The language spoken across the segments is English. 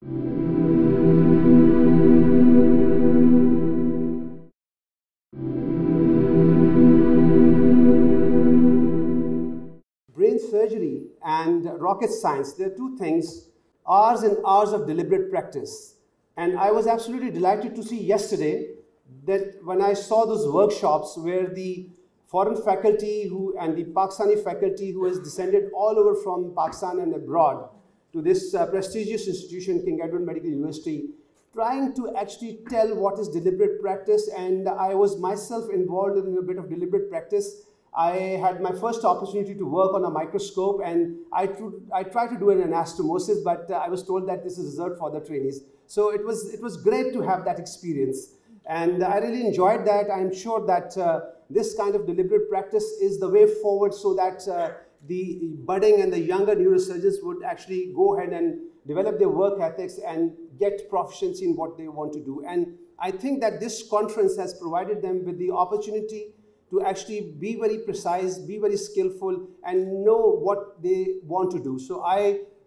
Brain surgery and rocket science, they're two things, hours and hours of deliberate practice. And I was absolutely delighted to see yesterday that when I saw those workshops where the foreign faculty and the Pakistani faculty who has descended all over from Pakistan and abroad to this prestigious institution, King Edward Medical University, trying to actually tell what is deliberate practice. And I was myself involved in a bit of deliberate practice. I had my first opportunity to work on a microscope, and I tried to do an anastomosis, but I was told that this is reserved for the trainees. So it was great to have that experience, and I really enjoyed that. I'm sure that this kind of deliberate practice is the way forward, so that the budding and the younger neurosurgeons would actually go ahead and develop their work ethics and get proficiency in what they want to do. And I think that this conference has provided them with the opportunity to actually be very precise, be very skillful, and know what they want to do. So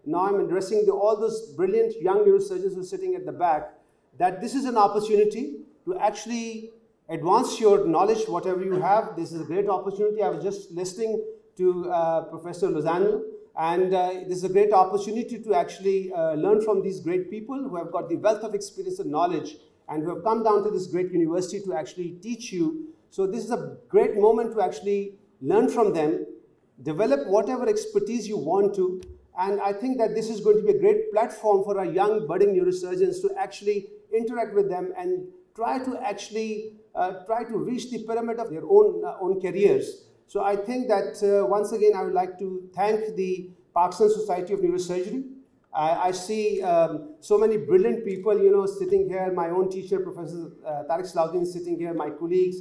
now I'm addressing all those brilliant young neurosurgeons who are sitting at the back, that this is an opportunity to actually advance your knowledge, whatever you have. This is a great opportunity. I was just listening to Professor Lozano, and this is a great opportunity to actually learn from these great people who have got the wealth of experience and knowledge, and who have come down to this great university to actually teach you. So this is a great moment to actually learn from them, develop whatever expertise you want to, and I think that this is going to be a great platform for our young budding neurosurgeons to actually interact with them and try to actually reach the pyramid of their own careers. So I think that once again I would like to thank the Pakistan Society of Neurosurgery. I see so many brilliant people, sitting here. My own teacher, Professor Tariq Salahuddin, is sitting here. My colleagues,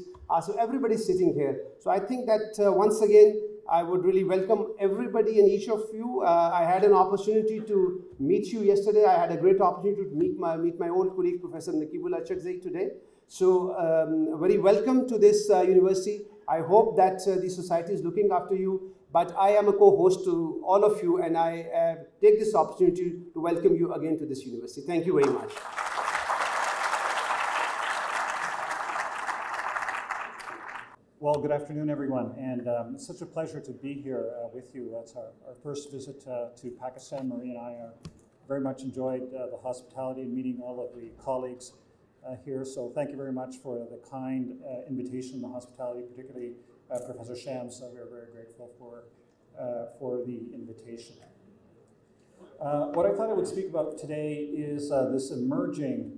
so everybody's sitting here. So I think that once again, I would really welcome everybody and each of you. I had an opportunity to meet you yesterday. I had a great opportunity to meet my old colleague, Professor Nakibullah Chakzai, today. So very welcome to this university. I hope that the society is looking after you. But I am a co-host to all of you, and I take this opportunity to welcome you again to this university. Thank you very much. Well, good afternoon, everyone, and it's such a pleasure to be here with you. It's our first visit to Pakistan. Marie and I very much enjoyed the hospitality and meeting all of the colleagues here. So thank you very much for the kind invitation, the hospitality, particularly Professor Shams. We are very grateful for the invitation. What I thought I would speak about today is this emerging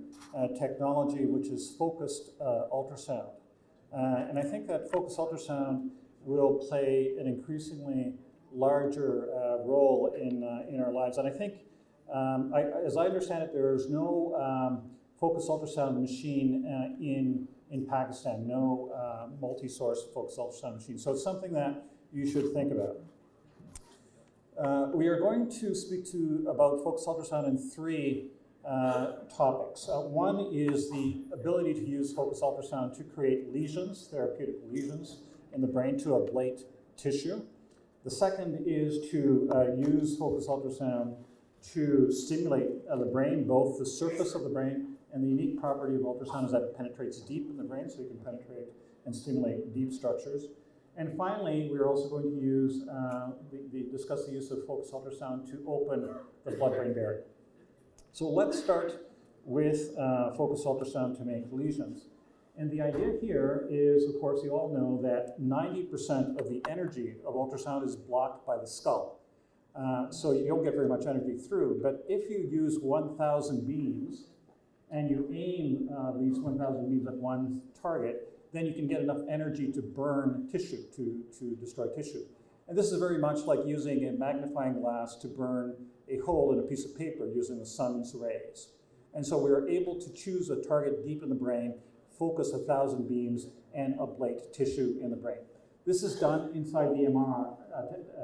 technology, which is focused ultrasound. And I think that focused ultrasound will play an increasingly larger role in our lives. And I think, as I understand it, there is no focused ultrasound machine in Pakistan, no multi-source focused ultrasound machine. So it's something that you should think about. We are going to speak about focused ultrasound in three topics. One is the ability to use focused ultrasound to create lesions, therapeutic lesions in the brain to ablate tissue. The second is to use focused ultrasound to stimulate the brain, both the surface of the brain, and the unique property of ultrasound is that it penetrates deep in the brain, so you can penetrate and stimulate deep structures. And finally, we're also going to use discuss the use of focused ultrasound to open the blood-brain barrier. So let's start with focused ultrasound to make lesions. And the idea here is, of course, you all know that 90% of the energy of ultrasound is blocked by the skull. So you don't get very much energy through. But if you use 1,000 beams, and you aim these 1,000 beams at one target, then you can get enough energy to burn tissue, to destroy tissue. And this is very much like using a magnifying glass to burn a hole in a piece of paper using the sun's rays. And so we are able to choose a target deep in the brain, focus 1,000 beams, and ablate tissue in the brain. This is done inside the MR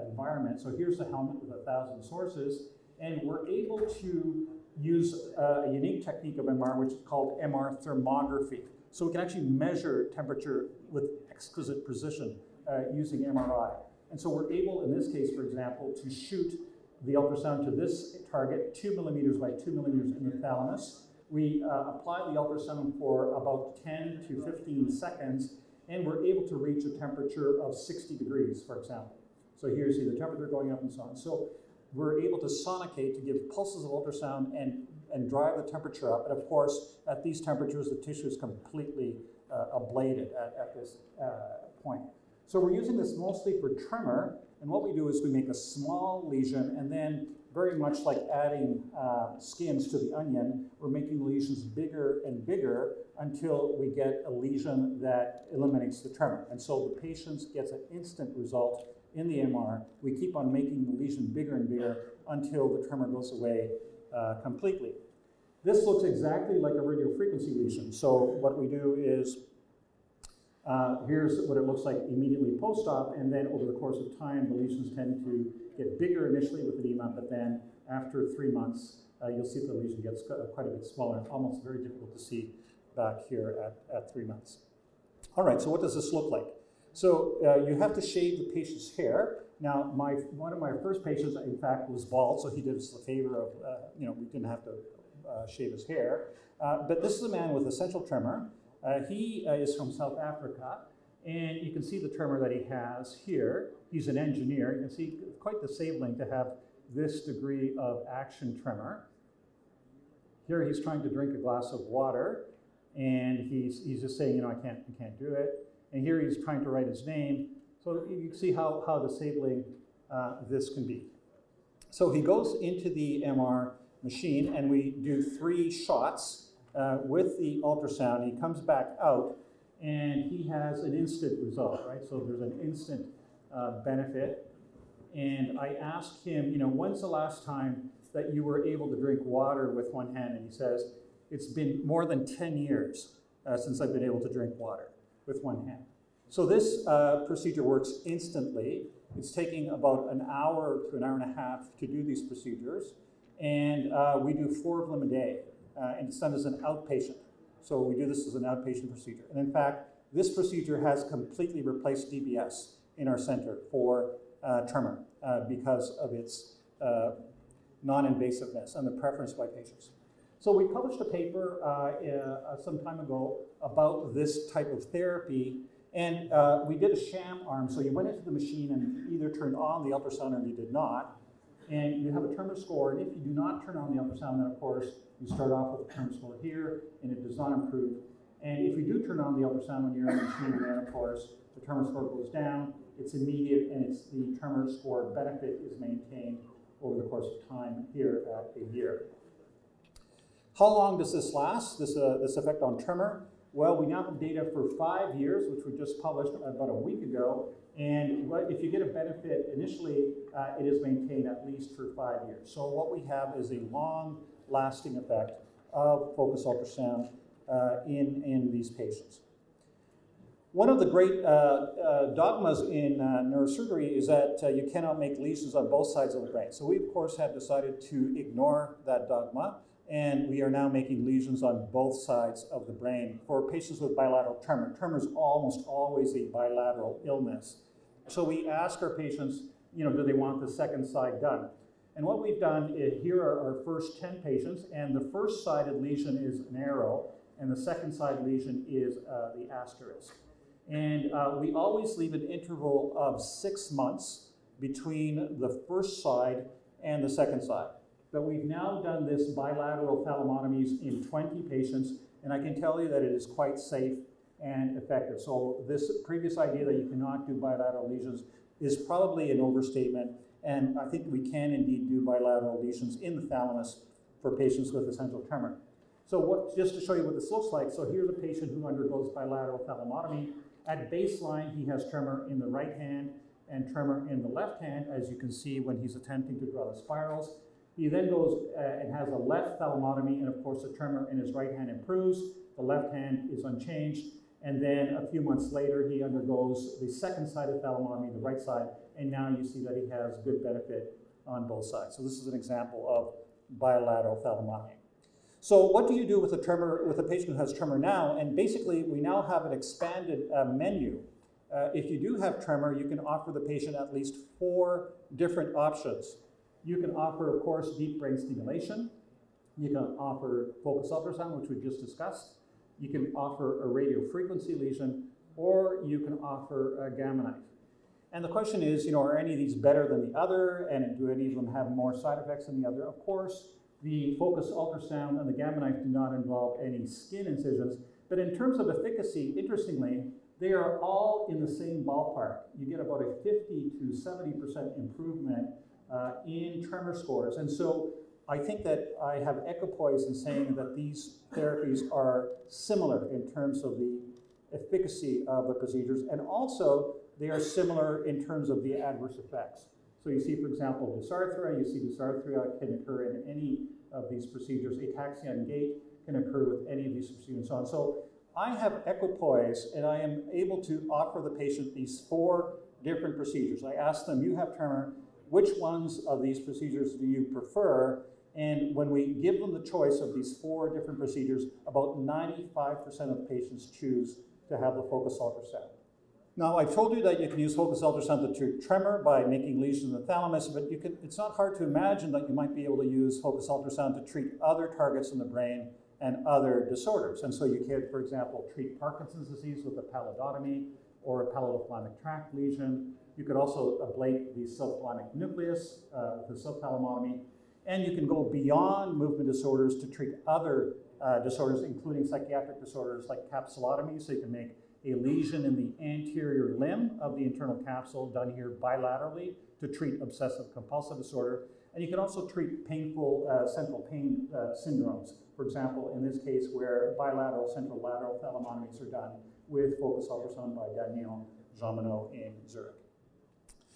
environment. So here's the helmet with 1,000 sources, and we're able to use a unique technique of MR, which is called MR thermography. So we can actually measure temperature with exquisite precision using MRI. And so we're able, in this case, for example, to shoot the ultrasound to this target, 2 millimeters by 2 millimeters in the thalamus. We apply the ultrasound for about 10 to 15 seconds, and we're able to reach a temperature of 60 degrees, for example. So here you see the temperature going up and so on. So we're able to sonicate, to give pulses of ultrasound and drive the temperature up. And of course, at these temperatures, the tissue is completely ablated at this point. So we're using this mostly for tremor. And what we do is we make a small lesion, and then very much like adding skins to the onion, we're making lesions bigger and bigger until we get a lesion that eliminates the tremor. And so the patient gets an instant result in the MR. We keep on making the lesion bigger and bigger until the tremor goes away completely. This looks exactly like a radiofrequency lesion. So what we do is, here's what it looks like immediately post-op, and then over the course of time, the lesions tend to get bigger initially with edema, but then after 3 months, you'll see the lesion gets quite a bit smaller. It's almost very difficult to see back here at 3 months. All right, so what does this look like? So you have to shave the patient's hair. Now, one of my first patients, in fact, was bald, so he did us the favor of, we didn't have to shave his hair. But this is a man with essential tremor. He is from South Africa, and you can see the tremor that he has here. He's an engineer. You can see quite disabling to have this degree of action tremor. Here he's trying to drink a glass of water, and he's just saying, I can't do it. And here he's trying to write his name. So you can see how disabling this can be. So he goes into the MR machine, and we do 3 shots with the ultrasound. He comes back out, and he has an instant result, right? So there's an instant benefit. And I asked him, when's the last time that you were able to drink water with one hand? And he says, it's been more than 10 years since I've been able to drink water with one hand. So this procedure works instantly. It's taking about an hour to an hour and a half to do these procedures. And we do 4 of them a day. And it's done as an outpatient. So we do this as an outpatient procedure. And in fact, this procedure has completely replaced DBS in our center for tremor because of its non-invasiveness and the preference by patients. So we published a paper some time ago about this type of therapy, and we did a sham arm. So you went into the machine and either turned on the ultrasound or you did not, and you have a tremor score. And if you do not turn on the ultrasound, then of course you start off with a tremor score here, and it does not improve. And if you do turn on the ultrasound when you're in the machine, then of course the tremor score goes down. It's immediate, and the tremor score benefit is maintained over the course of time here at a year. How long does this last, this effect on tremor? Well, we now have data for 5 years, which we just published about a week ago. And if you get a benefit initially, it is maintained at least for 5 years. So what we have is a long-lasting effect of focused ultrasound in these patients. One of the great dogmas in neurosurgery is that you cannot make lesions on both sides of the brain. So we, of course, have decided to ignore that dogma, and we are now making lesions on both sides of the brain for patients with bilateral tremor. Tremor is almost always a bilateral illness. So we ask our patients, do they want the second side done? And what we've done is, here are our first 10 patients, and the first sided lesion is an arrow, and the second side lesion is the asterisk. And we always leave an interval of 6 months between the first side and the second side. But we've now done this bilateral thalamotomies in 20 patients, and I can tell you that it is quite safe and effective. So this previous idea that you cannot do bilateral lesions is probably an overstatement, and I think we can indeed do bilateral lesions in the thalamus for patients with essential tremor. So just to show you what this looks like, so here's a patient who undergoes bilateral thalamotomy. At baseline, he has tremor in the right hand and tremor in the left hand, as you can see when he's attempting to draw the spirals. He then goes and has a left thalamotomy, and of course the tremor in his right hand improves. The left hand is unchanged, and then a few months later he undergoes the second sided thalamotomy, the right side, and now you see that he has good benefit on both sides. So this is an example of bilateral thalamotomy. So what do you do with a patient who has tremor now? And basically we now have an expanded menu. If you do have tremor, you can offer the patient at least 4 different options. You can offer, of course, deep brain stimulation. You can offer focused ultrasound, which we just discussed. You can offer a radiofrequency lesion, or you can offer a gamma knife. And the question is, are any of these better than the other, and do any of them have more side effects than the other? Of course, the focused ultrasound and the gamma knife do not involve any skin incisions, but in terms of efficacy, interestingly, they are all in the same ballpark. You get about a 50 to 70% improvement in tremor scores. And so I think that I have equipoise in saying that these therapies are similar in terms of the efficacy of the procedures, and also they are similar in terms of the adverse effects. So you see, for example, dysarthria. You see dysarthria can occur in any of these procedures. Ataxia and gait can occur with any of these procedures and so on. So I have equipoise, and I am able to offer the patient these 4 different procedures. I ask them, you have tremor, which ones of these procedures do you prefer? And when we give them the choice of these 4 different procedures, about 95% of patients choose to have the focused ultrasound. Now, I've told you that you can use focused ultrasound to treat tremor by making lesions in the thalamus, but it's not hard to imagine that you might be able to use focused ultrasound to treat other targets in the brain and other disorders. And so you could, for example, treat Parkinson's disease with a pallidotomy or a pallidothalamic tract lesion. You could also ablate the subthalamic nucleus with a subthalamotomy. And you can go beyond movement disorders to treat other disorders, including psychiatric disorders like capsulotomy. So you can make a lesion in the anterior limb of the internal capsule, done here bilaterally, to treat obsessive compulsive disorder. And you can also treat painful central pain syndromes. For example, in this case, where bilateral central lateral thalamotomies are done with focused ultrasound by Daniel Jean in Zurich.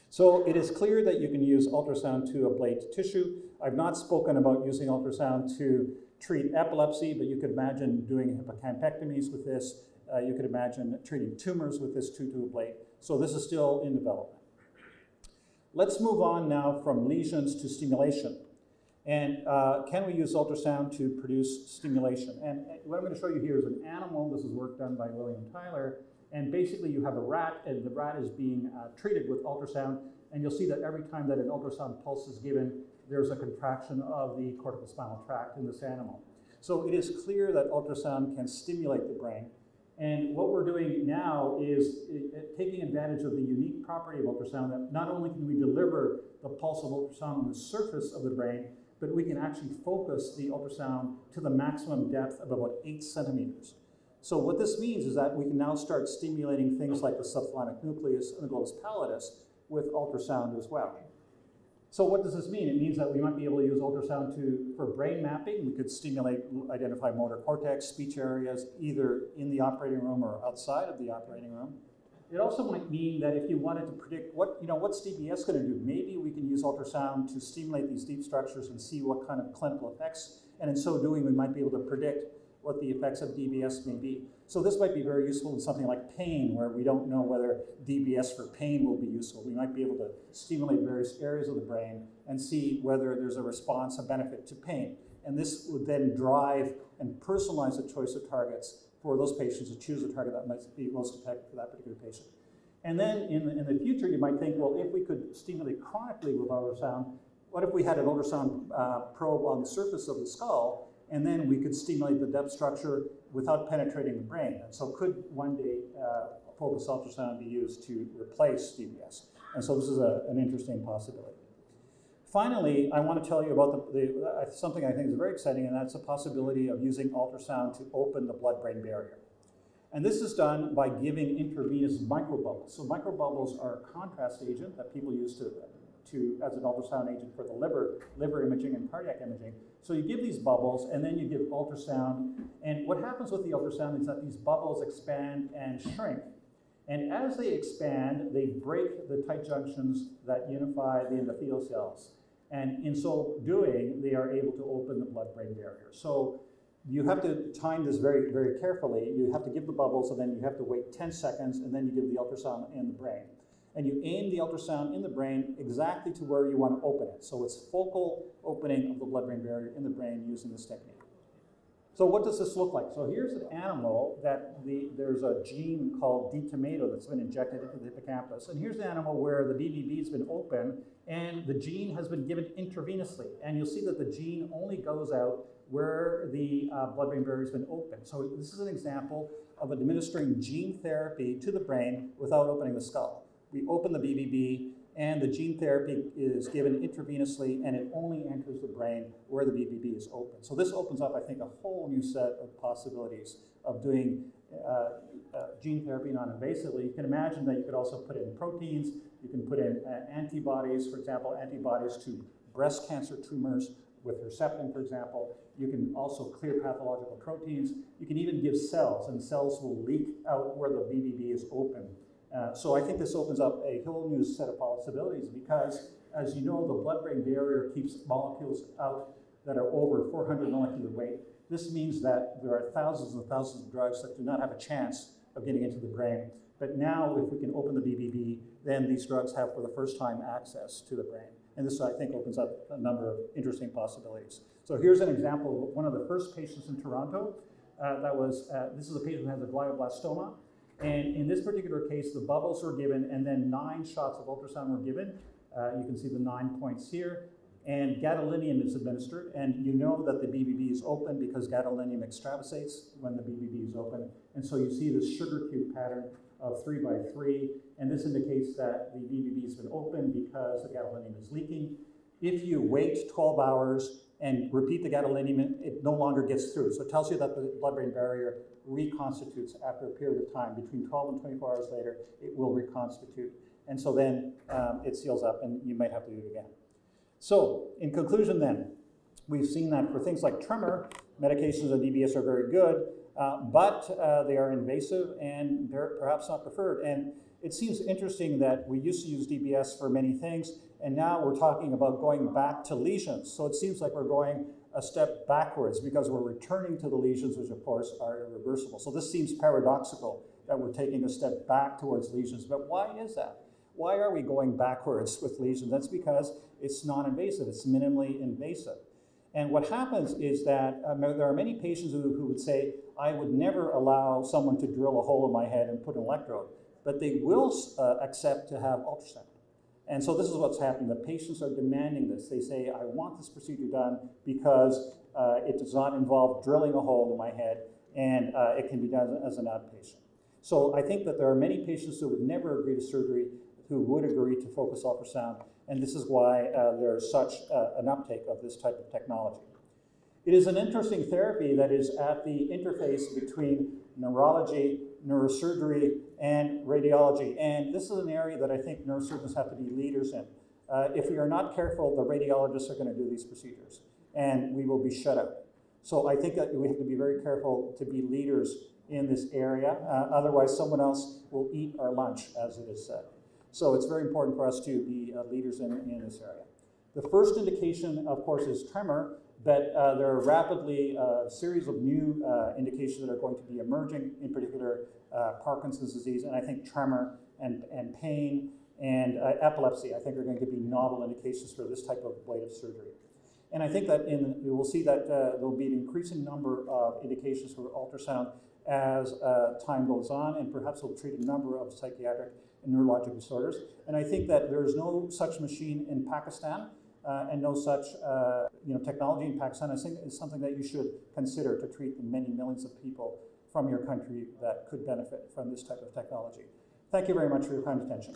So it is clear that you can use ultrasound to ablate tissue. I've not spoken about using ultrasound to treat epilepsy, but you could imagine doing hippocampectomies with this. You could imagine treating tumors with this to ablate. So this is still in development. Let's move on now from lesions to stimulation. And can we use ultrasound to produce stimulation? And what I'm going to show you here is an animal. This is work done by William Tyler. And basically you have a rat, and the rat is being treated with ultrasound. And you'll see that every time that an ultrasound pulse is given, there's a contraction of the corticospinal tract in this animal. So it is clear that ultrasound can stimulate the brain. And what we're doing now is taking advantage of the unique property of ultrasound, that not only can we deliver the pulse of ultrasound on the surface of the brain, but we can actually focus the ultrasound to the maximum depth of about 8 centimeters. So what this means is that we can now start stimulating things like the subthalamic nucleus and the globus pallidus with ultrasound as well. So what does this mean? It means that we might be able to use ultrasound for brain mapping. We could identify motor cortex, speech areas, either in the operating room or outside of the operating room. It also might mean that if you wanted to predict what's DBS going to do, maybe we can use ultrasound to stimulate these deep structures and see what kind of clinical effects, and in so doing, we might be able to predict what the effects of DBS may be. So this might be very useful in something like pain, where we don't know whether DBS for pain will be useful. We might be able to stimulate various areas of the brain and see whether there's a response, a benefit to pain. And this would then drive and personalize the choice of targets for those patients to choose a target that might be most effective for that particular patient. And then in the future, you might think, well, if we could stimulate chronically with ultrasound, what if we had an ultrasound probe on the surface of the skull, and then we could stimulate the depth structure without penetrating the brain? And so could one day focused ultrasound be used to replace DBS? And so this is an interesting possibility. Finally, I want to tell you about something I think is very exciting, and that's the possibility of using ultrasound to open the blood-brain barrier. And this is done by giving intravenous microbubbles. So microbubbles are a contrast agent that people use as an ultrasound agent for the liver imaging and cardiac imaging. So you give these bubbles, and then you give ultrasound. And what happens with the ultrasound is that these bubbles expand and shrink. And as they expand, they break the tight junctions that unify the endothelial cells. And in so doing, they are able to open the blood-brain barrier. So you have to time this very, very carefully. You have to give the bubbles, and then you have to wait 10 seconds, and then you give the ultrasound in the brain. And you aim the ultrasound in the brain exactly to where you want to open it. So it's focal opening of the blood-brain barrier in the brain using this technique. So what does this look like? So here's an animal that there's a gene called D-tomato that's been injected into the hippocampus. And here's an animal where the BBB has been open and the gene has been given intravenously. And you'll see that the gene only goes out where the blood-brain barrier has been open. So this is an example of administering gene therapy to the brain without opening the skull. We open the BBB and the gene therapy is given intravenously and it only enters the brain where the BBB is open. So this opens up, I think, a whole new set of possibilities of doing gene therapy non-invasively. You can imagine that you could also put in proteins, you can put in antibodies, for example, antibodies to breast cancer tumors with Herceptin, for example. You can also clear pathological proteins. You can even give cells, and cells will leak out where the BBB is open. So I think this opens up a whole new set of possibilities because, as you know, the blood-brain barrier keeps molecules out that are over 400 molecular weight. This means that there are thousands and thousands of drugs that do not have a chance of getting into the brain. But now, if we can open the BBB, then these drugs have, for the first time, access to the brain. And this, I think, opens up a number of interesting possibilities. So here's an example of one of the first patients in Toronto. This is a patient who has a glioblastoma. And in this particular case, the bubbles were given, and then 9 shots of ultrasound were given. You can see the 9 points here. And gadolinium is administered. And you know that the BBB is open because gadolinium extravasates when the BBB is open. And so you see this sugar cube pattern of 3 by 3. And this indicates that the BBB has been open because the gadolinium is leaking. If you wait 12 hours and repeat the gadolinium, it no longer gets through. So it tells you that the blood-brain barrier reconstitutes after a period of time. Between 12 and 24 hours later, it will reconstitute. And so then it seals up and you might have to do it again. So in conclusion then, we've seen that for things like tremor, medications on DBS are very good, but they are invasive and they're perhaps not preferred. And it seems interesting that we used to use DBS for many things, and now we're talking about going back to lesions. So it seems like we're going a step backwards because we're returning to the lesions, which of course are irreversible. So this seems paradoxical that we're taking a step back towards lesions. But why is that? Why are we going backwards with lesions? That's because it's non-invasive, it's minimally invasive. And what happens is that there are many patients who would say, I would never allow someone to drill a hole in my head and put an electrode, but they will accept to have ultrasound. And so this is what's happening. The patients are demanding this. They say, I want this procedure done because it does not involve drilling a hole in my head, and it can be done as an outpatient. So I think that there are many patients who would never agree to surgery who would agree to focus ultrasound, and this is why there's such an uptake of this type of technology. It is an interesting therapy that is at the interface between neurology, neurosurgery, and radiology, and this is an area that I think neurosurgeons have to be leaders in. If we are not careful, the radiologists are going to do these procedures, and we will be shut out. So I think that we have to be very careful to be leaders in this area, otherwise someone else will eat our lunch, as it is said. So it's very important for us to be leaders in this area. The first indication, of course, is tremor, but there are rapidly a series of new indications that are going to be emerging, in particular Parkinson's disease, and I think tremor and pain and epilepsy, I think, are going to be novel indications for this type of ablative surgery. And I think that we will see that there will be an increasing number of indications for ultrasound as time goes on, and perhaps we'll treat a number of psychiatric and neurologic disorders. And I think that there is no such machine in Pakistan and no such technology in Pakistan. I think it's something that you should consider to treat the many millions of people from your country that could benefit from this type of technology. Thank you very much for your kind attention.